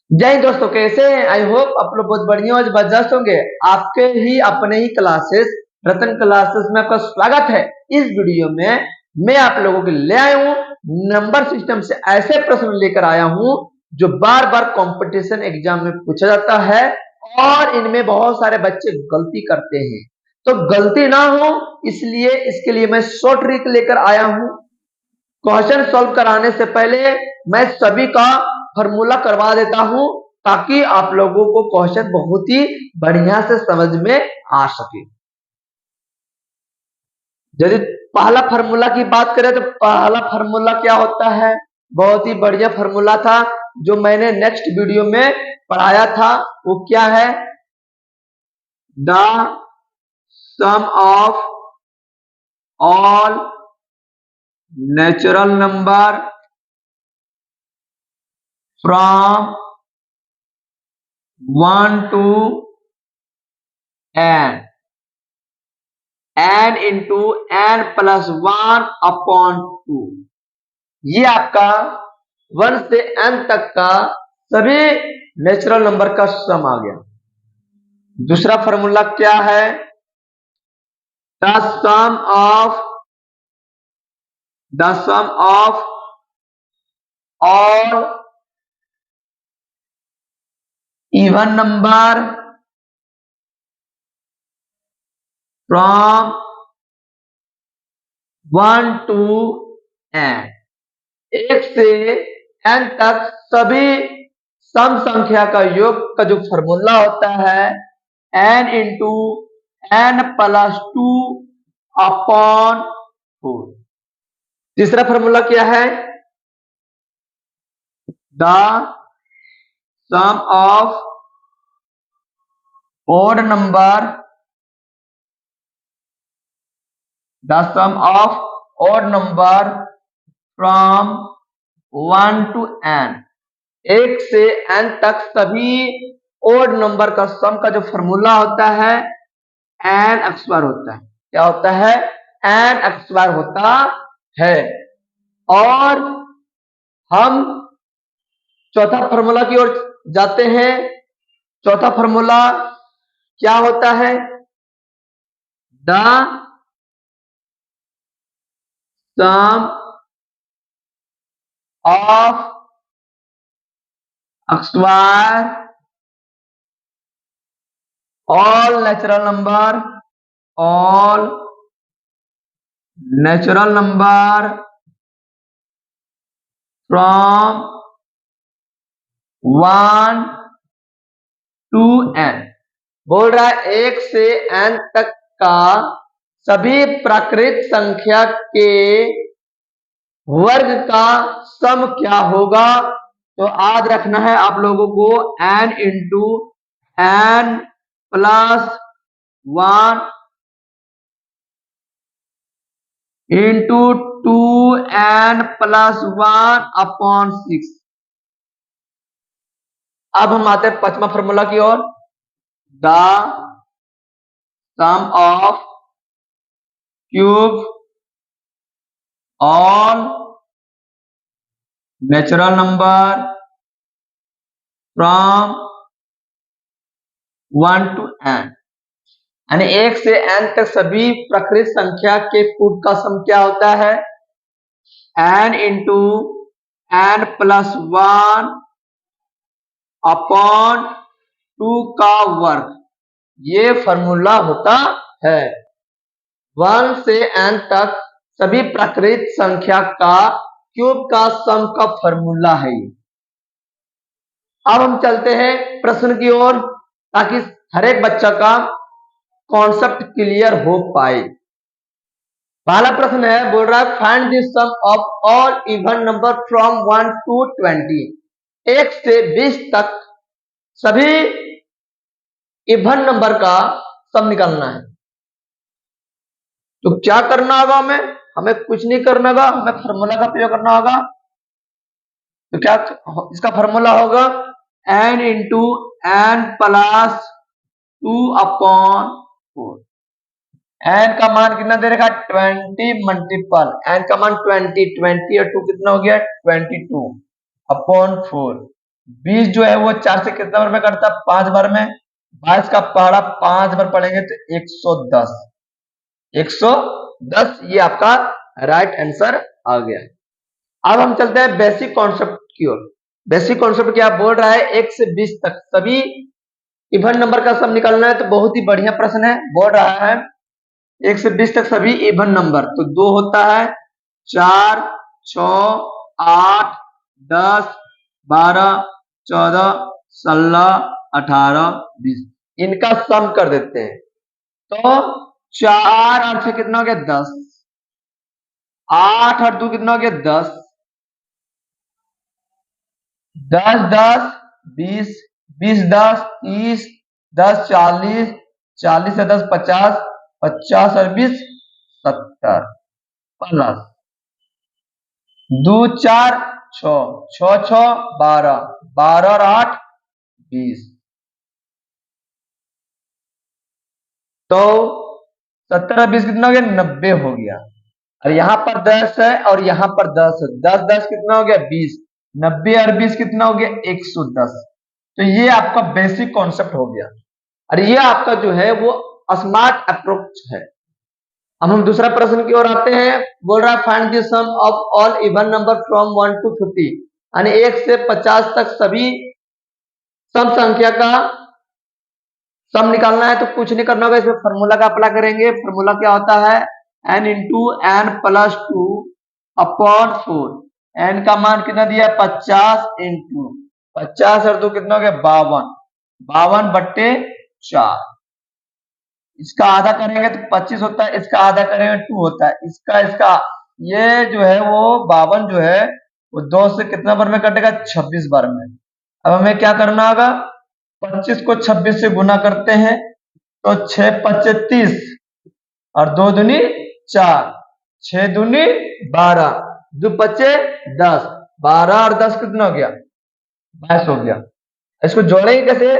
जय हिंद दोस्तों, कैसे हैं? आई होप आप लोग बहुत बढ़िया और जबरदस्त होंगे। आपके ही अपने ही क्लासेस रतन क्लासेस में आपका स्वागत है। इस वीडियो में मैं आप लोगों के लिए आया हूँ नंबर सिस्टम से ऐसे प्रश्न लेकर आया हूँ जो बार बार कंपटीशन एग्जाम में पूछा जाता है और इनमें बहुत सारे बच्चे गलती करते हैं। तो गलती ना हो इसलिए इसके लिए मैं शॉर्ट ट्रिक लेकर आया हूँ। क्वेश्चन सॉल्व कराने से पहले मैं सभी का फॉर्मूला करवा देता हूं ताकि आप लोगों को क्वेश्चन बहुत ही बढ़िया से समझ में आ सके। यदि पहला फॉर्मूला की बात करें तो पहला फॉर्मूला क्या होता है? बहुत ही बढ़िया फॉर्मूला था जो मैंने नेक्स्ट वीडियो में पढ़ाया था। वो क्या है? The sum of all natural number from 1 to n into n plus 1/2। ये आपका 1 से n तक का सभी नेचुरल नंबर का सम आ गया। दूसरा फॉर्मूला क्या है? The sum of all even number from 1 to n। 1 से n तक सभी सम संख्या का योग का जो फॉर्मूला होता है n इंटू n प्लस 2/4। तीसरा फॉर्मूला क्या है? The sum of odd number from 1 to n। 1 से n तक सभी ओड नंबर का सम का जो फॉर्मूला होता है n x² होता है। क्या होता है? n x² होता है। और हम चौथा फॉर्मूला की ओर जाते हैं। चौथा फॉर्मूला क्या होता है? The sum of x² all natural number from 1 to n। बोल रहा है 1 से n तक का सभी प्राकृत संख्या के वर्ग का सम क्या होगा? तो याद रखना है आप लोगों को n into n plus 1 into 2n plus 1/6। अब हम आते हैं पांचवा फॉर्मूला की ओर। The sum of cube all natural number from 1 to n। यानी 1 से n तक सभी प्राकृत संख्या के कूट का सम क्या होता है? n इंटू n प्लस 1/2 का वर्ग। ये फॉर्मूला होता है। 1 से n तक सभी प्राकृत संख्या का क्यूब का सम का फॉर्मूला है ये। अब हम चलते हैं प्रश्न की ओर ताकि हर एक बच्चा का कॉन्सेप्ट क्लियर हो पाए। पहला प्रश्न है, बोल रहा है find the sum of all even number from 1 to 20। 1 से 20 तक सभी इवन नंबर का सम निकालना है। तो क्या करना होगा? हमें कुछ नहीं करना होगा, हमें फॉर्मूला का प्रयोग करना होगा। तो क्या इसका फॉर्मूला होगा? n into n plus 2/4। n का मान कितना दे रखा? 20 मल्टीपल n का मान 20 और 2 कितना हो गया? 22/4। 20 जो है वो 4 से कितना बार में कटता है? 5 बार में। 22 का पहाड़ा 5 बार पढ़ेंगे तो 110। 110 ये आपका राइट आंसर आ गया। अब हम चलते हैं बेसिक कॉन्सेप्ट की ओर। बेसिक कॉन्सेप्ट क्या बोल रहा है? 1 से 20 तक सभी इवन नंबर का सम निकालना है, तो बहुत ही बढ़िया प्रश्न है। बोल रहा है 1 से 20 तक सभी इवन नंबर, तो 2 होता है, 4, 6, 8, 10, 12, 14, 16, 18, 20 इनका सम कर देते हैं। तो 4 और 6 कितना हो गया? 10। 8 और 2 कितना हो गया? 10। 10 10 20, 20 10 30, 10 40, 40 से 10 50, 50 और 20 70 प्लस 2 4 6, 6 6 12, 12 और 8 20। तो 70 और 20 कितना हो गया? 90 हो गया। और यहाँ पर 10 है और यहाँ पर 10 है, 10 10 कितना हो गया? 20। 90 और 20 कितना हो गया? 110। तो ये आपका बेसिक कॉन्सेप्ट हो गया और ये आपका जो है वो स्मार्ट अप्रोच है। अब हम दूसरा प्रश्न की ओर आते हैं। बोल रहा है find the sum of all even number from 1 to 50, यानी 1 से 50 तक सभी सम संख्या का सम निकालना है। तो कुछ नहीं करना होगा, इसमें फॉर्मूला का अप्लाई करेंगे। फॉर्मूला क्या होता है? n into n plus 2 upon 4। n का मान कितना दिया? 50 इंटू 50 और 2 कितना हो गया? 52। 52 बट्टे 4। इसका आधा करेंगे तो 25 होता है, इसका आधा करेंगे 2 होता है, इसका ये जो है वो 52 जो है वो 2 से कितना बार में कटेगा? 26 बार में। अब हमें क्या करना होगा? 25 को 26 से गुना करते हैं तो 6 पच्चे 30 और 2 दूनी 4, 6 दूनी 12, 2 पच्चे 10, 12 और 10 कितना हो गया? 22 हो गया। इसको जोड़ेंगे कैसे?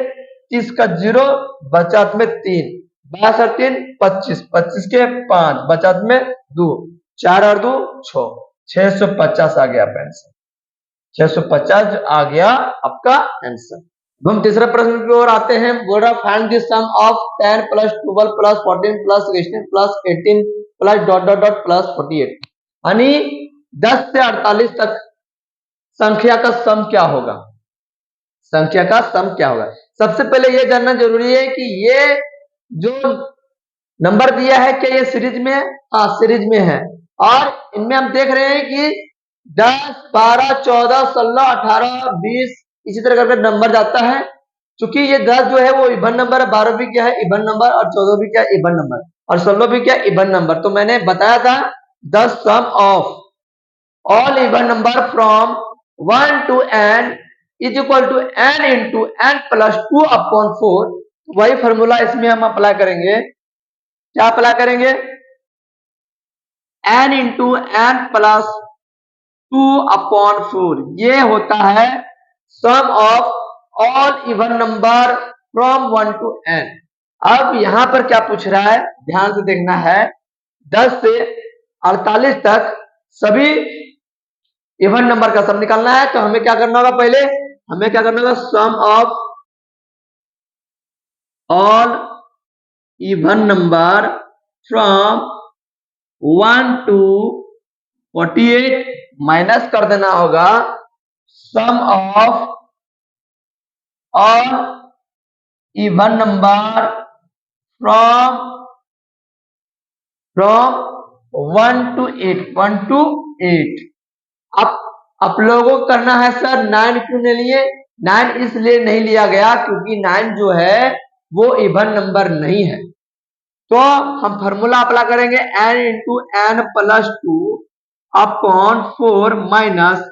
30 का 0 बचत में 3, 22 और 3 25, 25 के 5 बचत में 2, 4 और 2 6, 650 आ गया आपका आंसर। 650 आ गया आपका आंसर। हम तीसरा प्रश्न की ओर आते हैं। बोल रहा find the sum of 10 plus 12 plus 14 plus 16 plus 18 plus dot dot dot plus 48, यानी 10 से 48 तक संख्या का सम क्या होगा? संख्या का सम क्या होगा? सबसे पहले यह जानना जरूरी है कि ये जो नंबर दिया है क्या ये सीरीज में है? हाँ सीरीज में है। और इनमें हम देख रहे हैं कि 10, 12, 14, 16, 18, 20 इसी तरह करके नंबर जाता है। क्योंकि ये 10 जो है वो इवन नंबर है, 12 भी क्या है? इवन नंबर, और 14 भी क्या है? इवन नंबर, और 16 भी क्या? Even number. तो मैंने बताया था the sum of all even number from 1 to n is equal to n into n plus 2 upon 4। वही फॉर्मूला इसमें हम अप्लाई करेंगे। क्या अप्लाई करेंगे? n into n plus 2 upon 4 ये होता है sum of all even number from 1 to n। अब यहां पर क्या पूछ रहा है? ध्यान से देखना है। 10 से 48 तक सभी इवन नंबर का सम निकालना है। तो हमें क्या करना होगा? पहले हमें क्या करना होगा? Sum of all even number from 1 to 48 minus कर देना होगा sum of all even number from 1 to 8, 1 to 8। आप लोगों को करना है सर 9 क्यों नहीं लिए? 9 इसलिए नहीं लिया गया क्योंकि 9 जो है वो इवन नंबर नहीं है। तो हम फॉर्मूला अप्लाई करेंगे n into n plus 2 upon 4 minus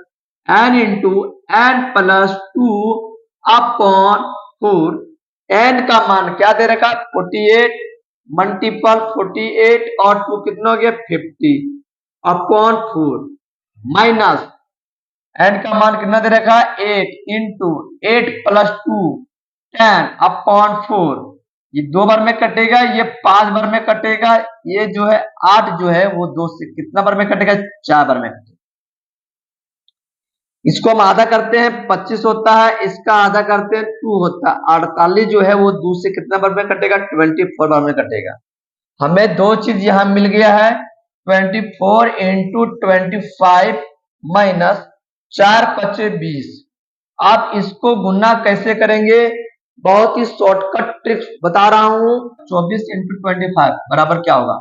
n into n plus 2 upon 4। n का मान क्या दे रखा? 48 मल्टीपल 48 और 2 कितना हो गया? 50 अपॉन 4 माइनस n का मान कितना दे रखा है? 8 इंटू 8 प्लस 2 10 अपॉन 4। ये 2 बार में कटेगा, ये 5 बार में कटेगा, ये जो है 8 जो है वो 2 से कितना बार में कटेगा? 4 बार में कटेगा। इसको हम आधा करते हैं 25 होता है, इसका आधा करते हैं 2 होता है। 48 जो है वो 2 से कितना बार में कटेगा? 24 बार में कटेगा। हमें दो चीज यहां मिल गया है, 24 इंटू 25 माइनस 4 पचे 20। आप इसको गुना कैसे करेंगे? बहुत ही शॉर्टकट ट्रिक्स बता रहा हूं। 24 इंटू 25 बराबर क्या होगा?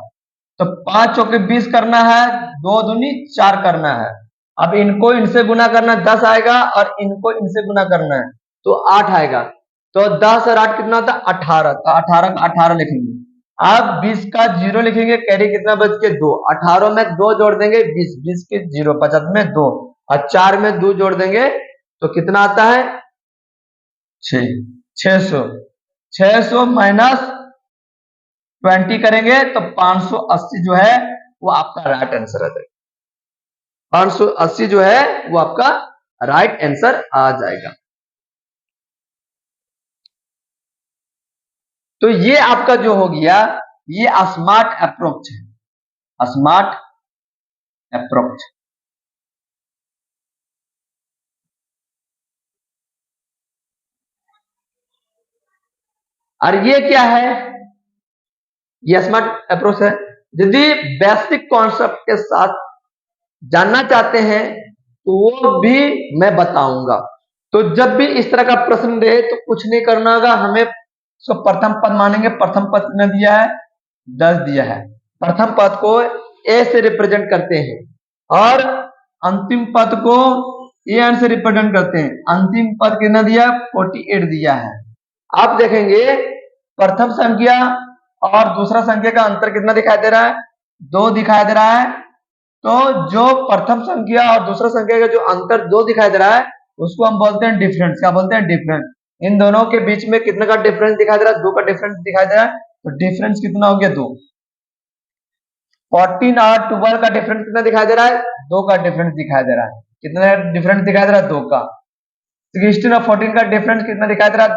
तो 5 चौके 20 करना है, 2 दूनी 4 करना है। अब इनको इनसे गुना करना 10 आएगा और इनको इनसे गुना करना है तो 8 आएगा। तो 10 और 8 कितना होता है? 18। तो 18 का 18 लिखेंगे। अब 20 का 0 लिखेंगे, कैरी कितना बच के 2। 18 में 2 जोड़ देंगे 20, 20 के 0, 50 में 2 और 4 में 2 जोड़ देंगे तो कितना आता है? 6। 600। 600 माइनस 20 करेंगे तो 580 जो है वो आपका राइट आंसर आ जाएगा। 580 जो है वो आपका राइट आंसर आ जाएगा। तो ये आपका जो हो गया, ये स्मार्ट अप्रोच है, स्मार्ट अप्रोच। और ये क्या है? ये स्मार्ट अप्रोच है। यदि बेसिक कॉन्सेप्ट के साथ जानना चाहते हैं तो वो भी मैं बताऊंगा। तो जब भी इस तरह का प्रश्न रहे तो कुछ नहीं करना होगा, हमें उसको प्रथम पद मानेंगे। प्रथम पद कितना दिया है? 10 दिया है। प्रथम पद को ए से रिप्रेजेंट करते हैं और अंतिम पद को ए एन से रिप्रेजेंट करते हैं। अंतिम पद कितना दिया? 48 दिया है। आप देखेंगे प्रथम संख्या और दूसरा संख्या का अंतर कितना दिखाई दे रहा है? 2 दिखाई दे रहा है। तो जो प्रथम संख्या और दूसरा संख्या का जो अंतर 2 दिखाई दे रहा है उसको हम बोलते हैं डिफरेंस। क्या बोलते हैं? डिफरेंस। इन दोनों के बीच में कितने का डिफरेंस दिखाई दे रहा है? 2 का डिफरेंस दिखाई दे रहा है। तो डिफरेंस कितना हो गया? 2। 14 और 12 का डिफरेंस कितना दिखाई दे रहा है? 2 का डिफरेंस दिखाई दे रहा है। कितना डिफरेंस दिखाई दे रहा है? 2 का। 16 और 14 का डिफरेंस कितना दिखाई दे रहा है?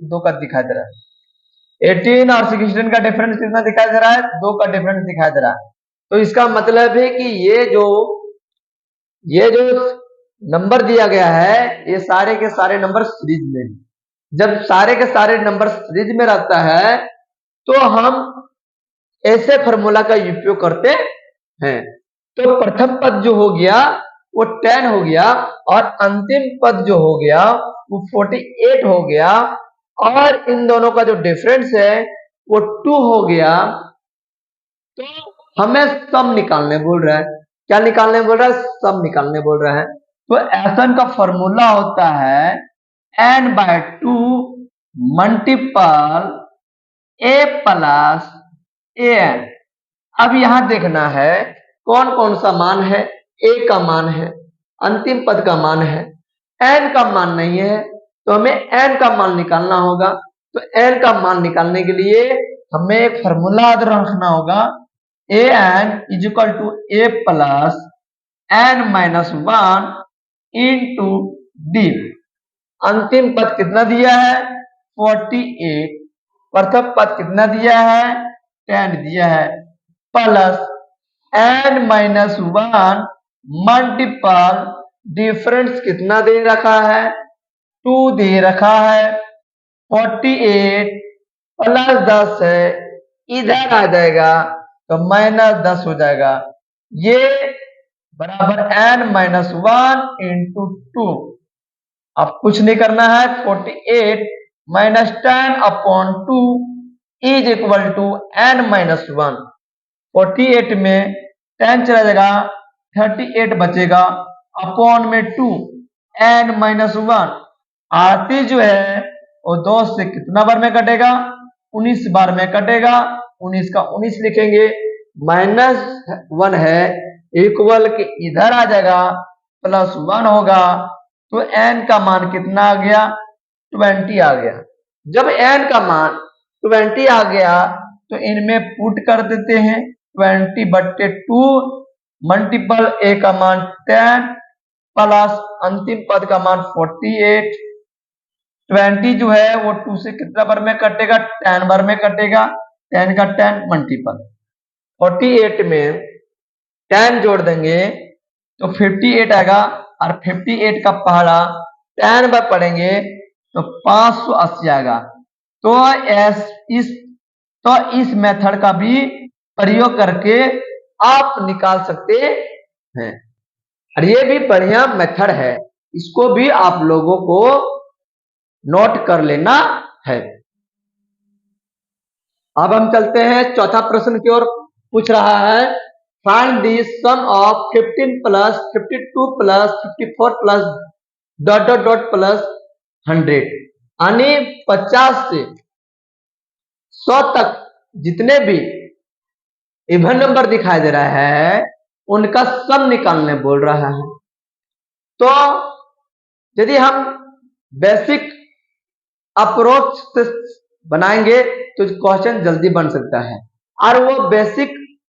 2 का दिखाई दे रहा है। 18 और 16 का डिफरेंस कितना दिखाई दे रहा है? 2 का डिफरेंस दिखाई दे रहा है। तो इसका मतलब है कि ये जो नंबर दिया गया है ये सारे के सारे नंबर सीरीज में हैं। जब सारे के सारे नंबर सीरीज में रहता है तो हम ऐसे फार्मूला का उपयोग करते हैं। तो प्रथम पद जो हो गया वो 10 हो गया और अंतिम पद जो हो गया वो 48 हो गया और इन दोनों का जो डिफरेंस है वो 2 हो गया। तो हमें सम निकालने बोल रहा है। क्या निकालने बोल रहा है? सम निकालने बोल रहा है। तो एसन का फॉर्मूला होता है n/2 multiple a plus an। अब यहां देखना है कौन कौन सा मान है। a का मान है, अंतिम पद का मान है, n का मान नहीं है तो हमें n का मान निकालना होगा। तो n का मान निकालने के लिए हमें एक फॉर्मूला रखना होगा, an is equal to a plus n-1 into D. अंतिम पद कितना दिया है? 48। प्रथम पद कितना दिया है? 10 दिया है प्लस n-1 मल्टीपल डिफरेंस कितना दे रखा है? 2 दे रखा है। 48 प्लस 10 है, इधर आ जाएगा तो -10 हो जाएगा। ये बराबर n-1 इंटू 2। अब कुछ नहीं करना है। 48 minus 10 upon 2 is equal to n-1। 48 में 10 चला जाएगा, 38 बचेगा अपॉन में 2 n-1। आरती जो है वो 2 से कितना बार में कटेगा? 19 बार में कटेगा। 19 का 19 लिखेंगे, -1 है इक्वल के इधर आ जाएगा +1 होगा। तो n का मान कितना आ गया? 20 आ गया। जब n का मान 20 आ गया तो इनमें पुट कर देते हैं। 20/2 मल्टीपल a का मान 10 प्लस अंतिम पद का मान 48। 20 जो है वो 2 से कितना बार में कटेगा? 10 बार में कटेगा। 10 का 10 मल्टीपल 48 में 10 जोड़ देंगे तो 58 आएगा और 58 का पहाड़ा 10 बार पढ़ेंगे तो 580 आएगा। तो इस मेथड का भी प्रयोग करके आप निकाल सकते हैं और ये भी बढ़िया मेथड है, इसको भी आप लोगों को नोट कर लेना है। अब हम चलते हैं चौथा प्रश्न की ओर। पूछ रहा है find the sum of 15 plus 52 plus 54 plus dot dot dot plus 100, यानी 50 से 100 तक जितने भी इवन नंबर दिखाई दे रहा है उनका सम निकालने बोल रहा है। तो यदि हम बेसिक अप्रोच से बनाएंगे तो क्वेश्चन जल्दी बन सकता है। और वो बेसिक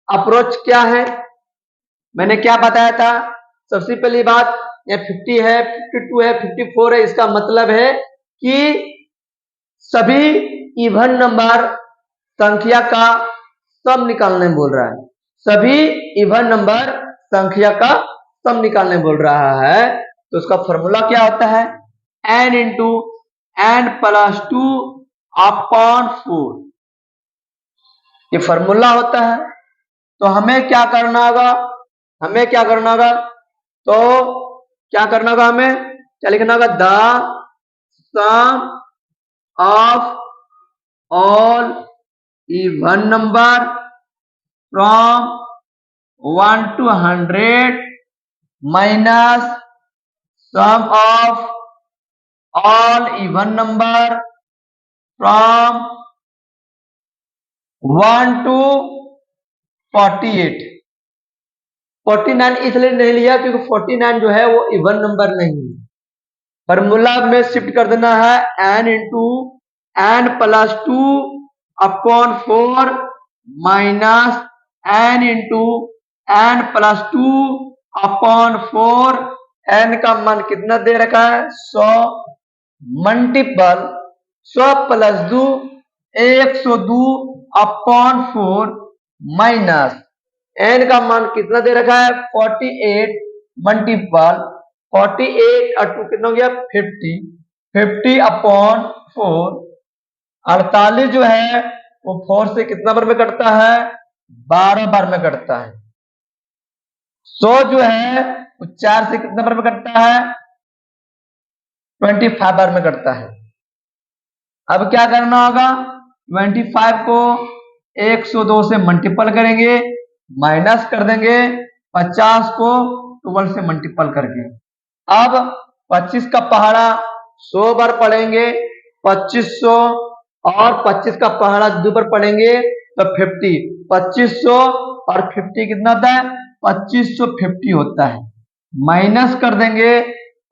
अप्रोच क्या है, मैंने क्या बताया था? सबसे पहली बात, ये 50 है, 52 है, 54 है, इसका मतलब है कि सभी इवन नंबर संख्या का सम निकालने बोल रहा है। सभी इवन नंबर संख्या का सम निकालने बोल रहा है। तो उसका फॉर्मूला क्या होता है? n into n plus 2 upon 4, ये फॉर्मूला होता है। तो हमें क्या करना होगा? तो क्या करना होगा? हमें क्या लिखना होगा? The sum of all even number from 1 to 100 minus sum of all even number from 1 to 48। 49 इसलिए नहीं लिया क्योंकि 49 जो है वो इवन नंबर नहीं है। फॉर्मूला में शिफ्ट कर देना है n into n plus 2 upon 4 minus n into n plus 2 upon 4। n का मान कितना दे रखा है? 100 multiple 100 plus 2 102 upon 4 minus n का मान कितना दे रखा है? 48 मल्टीपल 48 और 2 कितना हो गया? 50 अपॉन 4। 48 जो है वो 4 से कितना बार में कटता है? 12 बार में कटता है। 100 जो है वो 4 से कितना बार में कटता है? 25 बार में कटता है। अब क्या करना होगा? 25 को 102 से मल्टीपल करेंगे, माइनस कर देंगे 50 को 12 से मल्टीपल करके। अब 25 का पहाड़ा 100 बार पढ़ेंगे, 2500, और 25 का पहाड़ा 2 बार पढ़ेंगे तो 50। 2500 और 50 कितना होता है? 2550 होता है। माइनस कर देंगे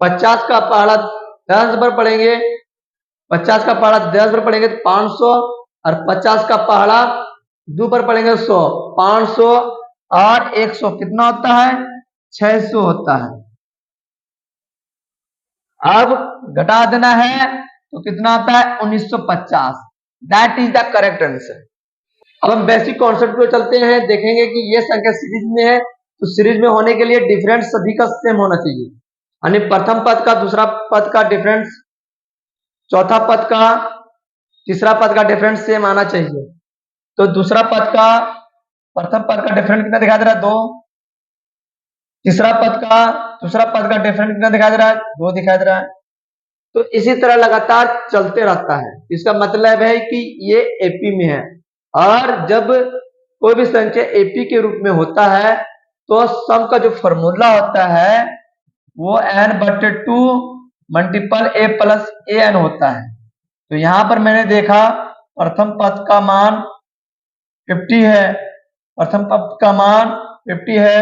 50 का पहाड़ा 10 बार पढ़ेंगे, 50 का पहाड़ा 10 बार पढ़ेंगे तो 500, और 50 का पहाड़ा 2 बार पढ़ेंगे 100। 500 और 100 कितना होता है? 600 होता है। अब घटा देना है तो कितना आता है? 1950। That is the correct answer. अब हम बेसिक कॉन्सेप्ट पे चलते हैं, देखेंगे कि ये संख्या सीरीज में है तो सीरीज में होने के लिए डिफरेंस सभी का सेम होना चाहिए, यानी प्रथम पद का दूसरा पद का डिफरेंस, चौथा पद का तीसरा पद का डिफरेंस सेम आना चाहिए। तो दूसरा पद का प्रथम पद का डिफरेंस कितना दिखा दे रहा है? 2। तीसरा पद का दूसरा पद का डिफरेंस कितना दिखाई दे रहा है? 2 दिखाई दे रहा है। तो इसी तरह लगातार चलते रहता है। इसका मतलब है कि ये एपी में है, और जब कोई भी संख्या एपी के रूप में होता है तो सम का जो फॉर्मूला होता है वो n/2 multiple a plus an होता है। तो यहां पर मैंने देखा प्रथम पद का मान 50 है, प्रथम पद का मान 50 है,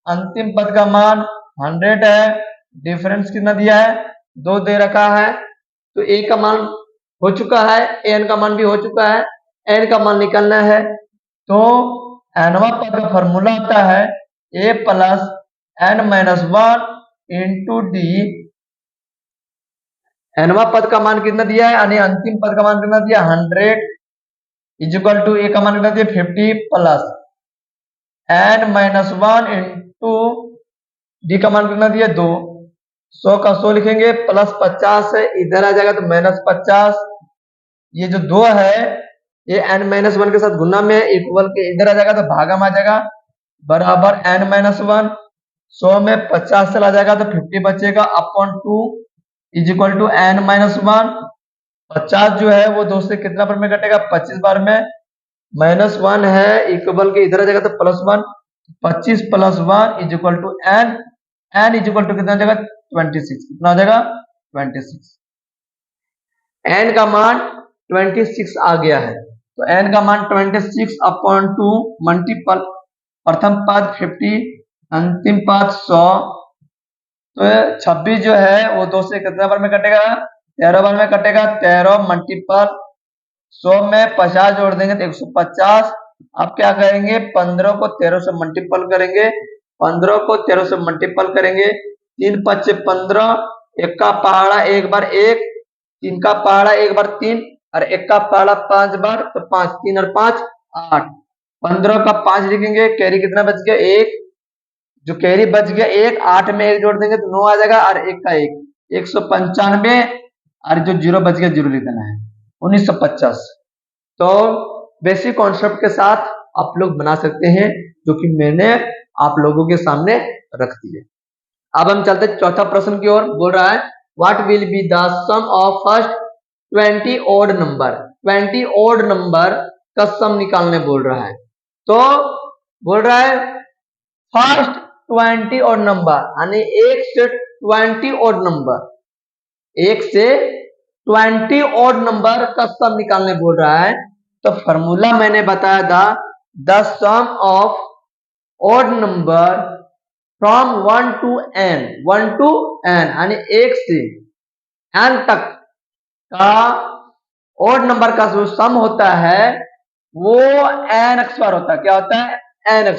अंतिम पद का मान 100 है। डिफरेंस कितना दिया है? 2 दे रखा है। तो a का मान हो चुका है, an का मान भी हो चुका है, n का मान निकालना है। तो nवां पद का फॉर्मूला होता है a plus n-1 into D. nवां पद का मान कितना दिया है, यानी अंतिम पद का मान कितना दिया? 100 इक्वल टू a का मान कितना दिया? 50 प्लस n-1 इंटू डी का मान कितना दिया? 2। 100 का 100 लिखेंगे, प्लस 50 है, इधर आ जाएगा तो -50। ये जो 2 है ये n-1 के साथ गुना में इक्वल के इधर आ जाएगा तो भागा में आ जाएगा, बराबर n-1। 100 में 50 चला जाएगा तो 50 बचेगा, upon 2 is equal to n-1। 50 जो है वो 2 से कितना बार में कटेगा, 25 बार में। -1 है, इक्वल के इधर आ जाएगा तो +1। 25 + 1 is equal to n। n is equal to कितना आ जाएगा, 26। कितना आ जाएगा, 26। n का मान 26 आ गया है, तो n का मान 26 अपॉन 2 मल्टीपल प्रथम पद 50, अंतिम पद 100। तो 26 जो है वो 2 से कितना बार में कटेगा, 13 बार में कटेगा। 13 मल्टीपल 100 में 50 जोड़ देंगे तो 150। अब क्या करेंगे, 15 को 13 से मल्टीपल करेंगे। 15 को 13 से मल्टीपल करेंगे, 3 × 5 = 15, 1 का पहाड़ा 1 बार 1, 3 का पहाड़ा 1 बार 3 और 1 का पहाड़ा 5 बार, तो 5, 3 और 5 8। 15 का 5 लिखेंगे, कैरी कितना बच गया, 1। जो कैरी बच गया 1, 8 में 1 जोड़ देंगे तो 9 आ जाएगा और 1 का 1, 195। और जो 0 बच गया 0 लिख देना है, 1950। तो बेसिक कॉन्सेप्ट के साथ आप लोग बना सकते हैं, जो कि मैंने आप लोगों के सामने रख दिए। अब हम चलते चौथा प्रश्न की ओर। बोल रहा है what will be the sum of first 20 odd number. 20 odd number का सम निकालने बोल रहा है। तो बोल रहा है फर्स्ट 20 ओड नंबर, यानी 1 से 20 ओड नंबर, 1 से 20 ओड नंबर का सम निकालने बोल रहा है। तो फॉर्मूला मैंने बताया था, the sum of odd number from 1 to n, 1 to n यानी 1 से n तक का ओड नंबर का जो सम होता है वो n² होता है। क्या होता है, n²।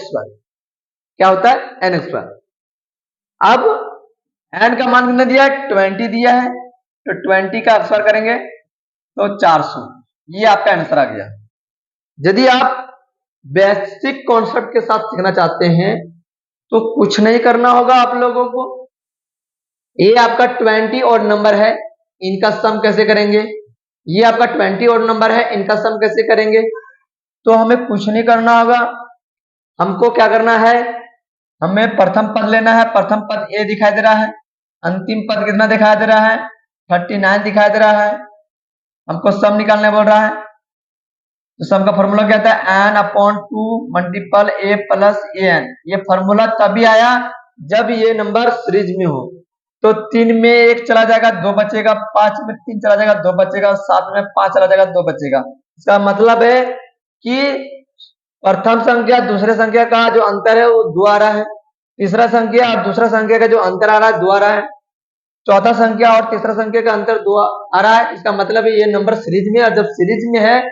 क्या होता है, n²। अब n का मान कितना दिया है, 20 दिया है, तो 20 का स्क्वायर करेंगे तो 400। ये आपका आंसर आ गया। यदि आप बेसिक कॉन्सेप्ट के साथ सीखना चाहते हैं तो कुछ नहीं करना होगा आप लोगों को। ये आपका 20 ओड नंबर है, इनका सम कैसे करेंगे। ये आपका 20 ओड नंबर है, इनका सम कैसे करेंगे। तो हमें कुछ नहीं करना होगा। हमको क्या करना है, हमें प्रथम पद लेना है। प्रथम पद ए दिखाई दे रहा है, अंतिम पद कितना दिखाई दे रहा है, 39 दिखाई दे रहा है। हमको सम निकालने बोल रहा है, तो सम का फॉर्मूला क्या था, n/2 multiple a plus an। ये फॉर्मूला तभी आया जब ये नंबर सीरीज में हो। तो 3 में 1 चला जाएगा 2 बचेगा, 5 में 3 चला जाएगा 2 बचेगा, 7 में 5 चला जाएगा 2 बचेगा। इसका मतलब है कि प्रथम संख्या दूसरे संख्या का जो अंतर है वो 2 आ रहा है, तीसरा संख्या और दूसरा संख्या का जो अंतर आ रहा है 2 आ रहा है, चौथा संख्या और तीसरा संख्या का अंतर 2 आ रहा है। इसका मतलब है ये नंबर सीरीज में, और जब सीरीज में है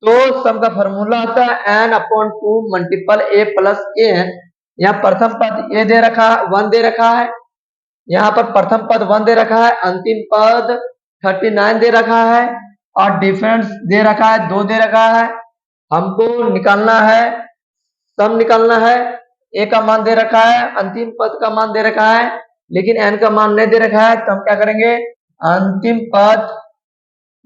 तो सम का फॉर्मूला आता है n/2 multiple a plus an। यहाँ प्रथम पद a दे रखा है, 1 दे रखा है, यहाँ पर प्रथम पद 1 दे रखा है, अंतिम पद 39 दे रखा है, और डिफरेंस दे रखा है 2 दे रखा है। हमको निकालना है, सम निकालना है। a का मान दे रखा है, अंतिम पद का मान दे रखा है, लेकिन n का मान नहीं दे रखा है। तो हम क्या करेंगे, अंतिम पद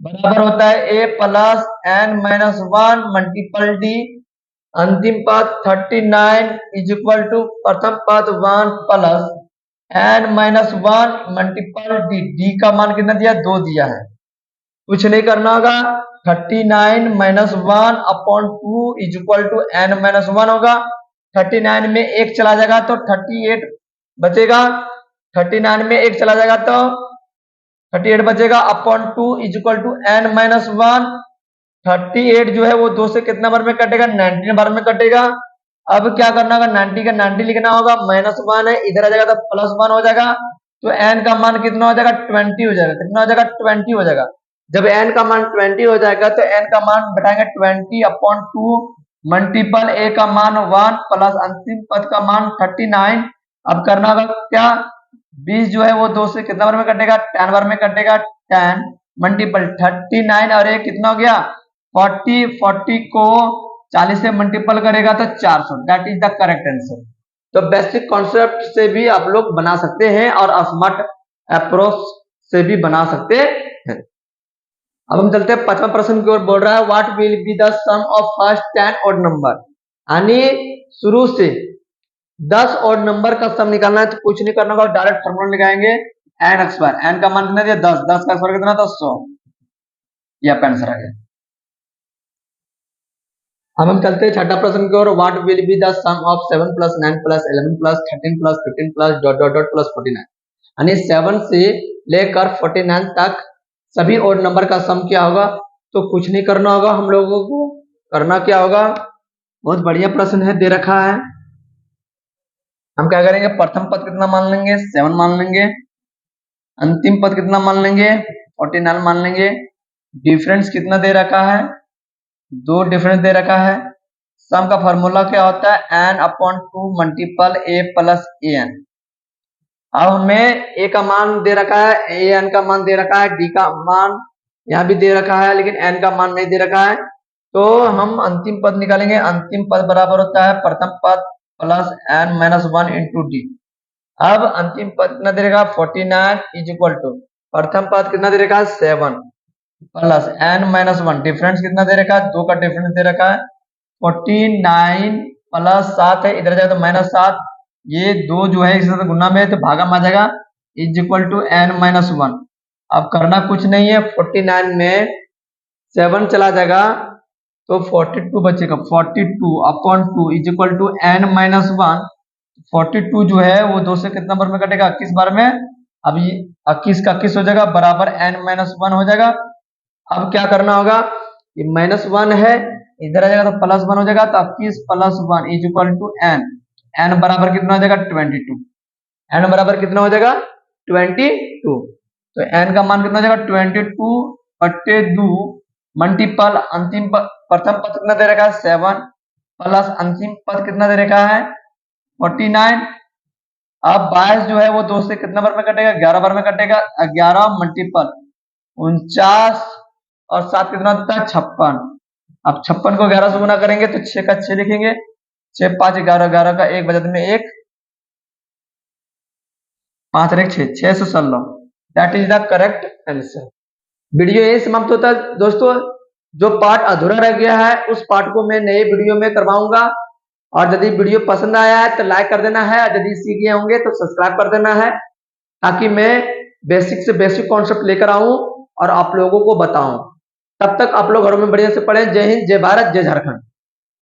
बराबर होता है a plus n-1 multiple d। अंतिम पद 39 इज इक्वल टू प्रथम पद 1 plus n-1 multiple d। d का मान कितना दिया, 2 दिया है। कुछ नहीं करना होगा, 39 - 1 upon 2 is equal to n-1 होगा। 39 में 1 चला जाएगा तो 38 बचेगा, 39 में 1 चला जाएगा तो 38 बचेगा, upon 2 is equal to n-1। 38 जो है वो 2 से कितना बार में कटेगा, 19 बार में कटेगा। अब क्या करना होगा, 90 का 90 लिखना होगा, -1 है, इधर आ जाएगा तो +1 हो जाएगा। तो n का मान कितना हो जाएगा, 20 हो जाएगा। कितना हो जाएगा, 20 हो जाएगा। जब n का मान 20 हो जाएगा तो n का मान बैठाएंगे 20 अपॉन 2 मल्टीपल a का मान 1 प्लस अंतिम पद का मान 39। अब करना होगा क्या, 20 जो है वो 2 से कितना बार में कटेगा, 10 बार में कटेगा। 10 मल्टीपल 39 और ये कितना हो गया, 40। 40 को 40 से मल्टीपल करेगा तो 400। That is the correct answer. तो बेसिक कॉन्सेप्ट से भी आप लोग बना सकते हैं और स्मार्ट अप्रोक्स से भी बना सकते हैं। अब हम चलते हैं 5वां प्रश्न की ओर। बोल रहा है what will be the sum of first 10 odd number, यानी शुरू से 10 ऑड नंबर का सम निकालना है तो कुछ नहीं करना होगा, डायरेक्ट फॉर्मूला लगाएंगे एन एक्स बार। एन का मान कितना दिया 10, 10 का स्क्वायर कितना था 100, यह आंसर आ गया। अब हम चलते हैं छठा प्रश्न की ओर। What will be the sum of 7 plus 9 plus 11 plus 13 plus 15 plus dot dot dot plus 49, यानी 7 से लेकर 49 तक सभी ओड नंबर का सम क्या होगा। तो कुछ नहीं करना होगा, हम लोगों को करना क्या होगा, बहुत बढ़िया प्रश्न है दे रखा है। हम क्या करेंगे, प्रथम पद कितना मान लेंगे 7 मान लेंगे, अंतिम पद कितना मान लेंगे 49 मान लेंगे। डिफरेंस कितना दे रखा है, 2 डिफरेंस दे रखा है। सम का फॉर्मूला क्या होता है n/2 multiple a plus an। अब हमें a का मान दे रखा है, an का मान दे रखा है, d का मान यहाँ भी दे रखा है, लेकिन n का मान नहीं दे रखा है। तो हम अंतिम पद निकालेंगे। अंतिम पद बराबर होता है प्रथम पद प्लस n-1 इंटू डी। अब अंतिम पद कितना दे रखा 49 इज इक्वल टू प्रथम पद कितना दे रखा 7 प्लस n-1, डिफरेंस कितना दे रखा है 2 का डिफरेंस दे रखा है। 49 प्लस 7 है, इधर जाएगा तो -7, ये 2 जो है इसके साथ गुना में तो भागा में आ जाएगा इज इक्वल टू n-1। अब करना कुछ नहीं है, 49 में 7 चला जाएगा तो 42 बचेगा, 42/2 इज इक्वल टू n-1। 42 जो है वो 2 से कितना बार में कटेगा 21 बार में। अब ये 21 का 21 हो जाएगा बराबर n-1 हो जाएगा। अब क्या करना होगा, ये -1 है, इधर आ जाएगा तो +1 हो जाएगा, तो 21 + 1 is equal to n। n बराबर कितना हो जाएगा 22। n बराबर कितना हो जाएगा 22। तो n का मान कितना हो जाएगा 22/2 मल्टीपल अंतिम प्रथम पद कितना दे रखा है 7 प्लस अंतिम पद कितना दे रखा है 49। अब 22 जो है वो 2 से कितना बार में कटेगा 11 बार में कटेगा। 11 मल्टीपल 49 और 7 कितना होता है 56। अब 56 को 11 से गुना करेंगे तो 6 का 6 लिखेंगे, 6 5 11, 11 का 1 बचत में 1, 5 और 1 6, 616। That is the correct answer. Video यही समाप्त होता है दोस्तों। जो पार्ट अधूरा रह गया है उस पार्ट को मैं नए वीडियो में करवाऊंगा। और यदि वीडियो पसंद आया है तो लाइक कर देना है, यदि सीख गए होंगे तो सब्सक्राइब कर देना है, ताकि मैं बेसिक से बेसिक कॉन्सेप्ट लेकर आऊं और आप लोगों को बताऊं। तब तक आप लोग घरों में बढ़िया से पढ़ें। जय हिंद, जय भारत, जय झारखंड।